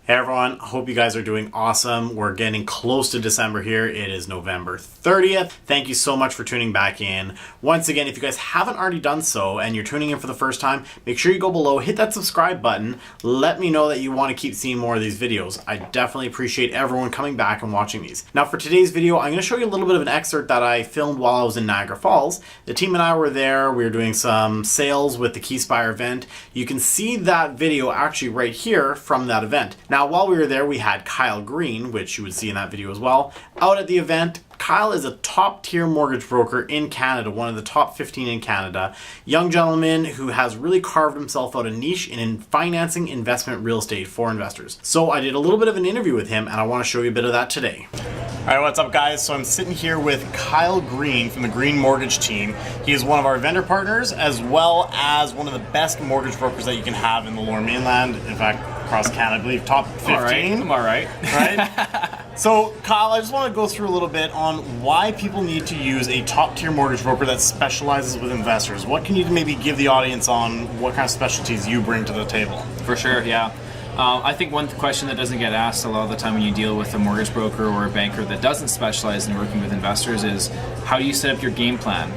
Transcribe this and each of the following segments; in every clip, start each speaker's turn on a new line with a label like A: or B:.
A: Hey everyone, hope you guys are doing awesome. We're getting close to December here. It is November 30th. Thank you so much for tuning back in. Once again, if you guys haven't already done so and you're tuning in for the first time, make sure you go below, hit that subscribe button. Let me know that you want to keep seeing more of these videos. I definitely appreciate everyone coming back and watching these. Now for today's video, I'm going to show you a little bit of an excerpt that I filmed while I was in Niagara Falls. The team and I were there. We were doing some sales with the Keyspire event. You can see that video actually right here from that event. Now, while we were there, we had Kyle Green, which you would see in that video as well, out at the event. Kyle is a top tier mortgage broker in Canada, one of the top 15 in Canada. Young gentleman who has really carved himself out a niche in financing investment real estate for investors. So I did a little bit of an interview with him and I want to show you a bit of that today. All right, what's up guys? So I'm sitting here with Kyle Green from the Green Mortgage team. He is one of our vendor partners as well as one of the best mortgage brokers that you can have in the Lower Mainland. In fact, across Canada, I believe top 15.
B: I'm all right.
A: Right? So Kyle, I just want to go through a little bit on why people need to use a top tier mortgage broker that specializes with investors. What can you maybe give the audience on what kind of specialties you bring to the table?
B: For sure, yeah. I think one question that doesn't get asked a lot of the time when you deal with a mortgage broker or a banker that doesn't specialize in working with investors is how do you set up your game plan?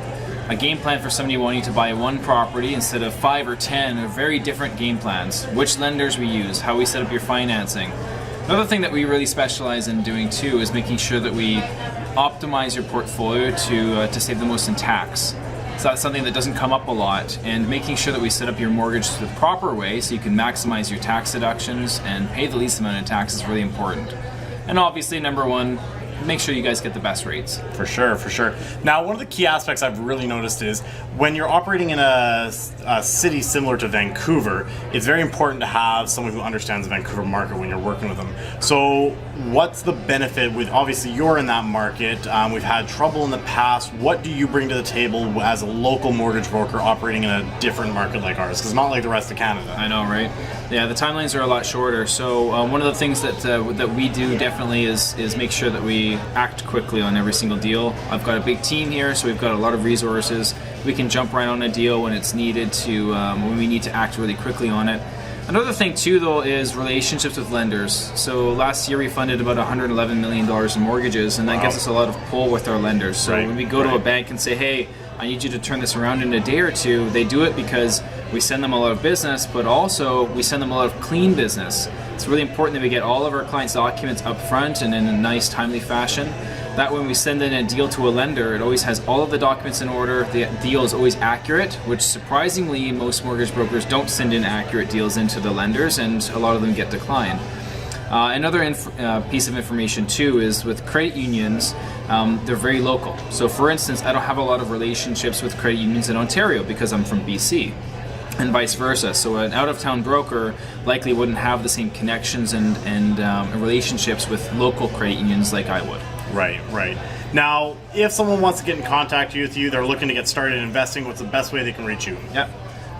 B: A game plan for somebody wanting to buy one property instead of 5 or 10 are very different game plans. Which lenders we use, how we set up your financing. Another thing that we really specialize in doing too is making sure that we optimize your portfolio to save the most in tax. So that's something that doesn't come up a lot, and making sure that we set up your mortgage the proper way so you can maximize your tax deductions and pay the least amount of tax is really important. And obviously, number one, make sure you guys get the best rates.
A: For sure, for sure. Now, one of the key aspects I've really noticed is when you're operating in a city similar to Vancouver, it's very important to have someone who understands the Vancouver market when you're working with them. So what's the benefit with, obviously you're in that market, we've had trouble in the past. What do you bring to the table as a local mortgage broker operating in a different market like ours? Because it's not like the rest of Canada.
B: I know, right? Yeah, the timelines are a lot shorter. So one of the things that we do definitely is make sure that we act quickly on every single deal. I've got a big team here, so we've got a lot of resources. We can jump right on a deal when it's needed to, when we need to act really quickly on it. Another thing too though is relationships with lenders. So last year we funded about $111 million in mortgages, and that gives us a lot of pull with our lenders. So when we go to a bank and say, hey, I need you to turn this around in a day or two, they do it because we send them a lot of business, but also we send them a lot of clean business. It's really important that we get all of our clients' documents up front and in a nice, timely fashion. That when we send in a deal to a lender, it always has all of the documents in order, the deal is always accurate, which surprisingly most mortgage brokers don't send in accurate deals into the lenders, and a lot of them get declined. Another piece of information too is with credit unions, they're very local. So for instance, I don't have a lot of relationships with credit unions in Ontario because I'm from BC. And vice versa. So an out-of-town broker likely wouldn't have the same connections and relationships with local credit unions like I would.
A: Right, right. Now, if someone wants to get in contact with you, they're looking to get started in investing, what's the best way they can reach you?
B: Yep.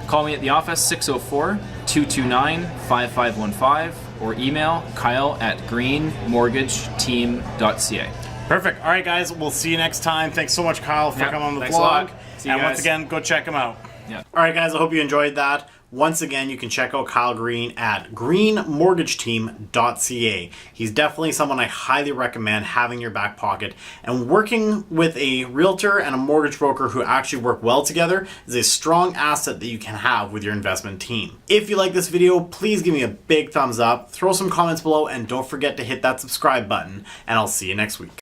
B: Call me at the office, 604-229-5515, or email kyle@greenmortgageteam.ca.
A: Perfect. All right, guys, we'll see you next time. Thanks so much, Kyle, for coming on the
B: Thanks
A: vlog.
B: a lot. See you
A: and
B: guys.
A: once again, go check them out.
B: Yeah.
A: All right, guys, I hope you enjoyed that. Once again, you can check out Kyle Green at greenmortgageteam.ca. He's definitely someone I highly recommend having in your back pocket. And working with a realtor and a mortgage broker who actually work well together is a strong asset that you can have with your investment team. If you like this video, please give me a big thumbs up, throw some comments below, and don't forget to hit that subscribe button. And I'll see you next week.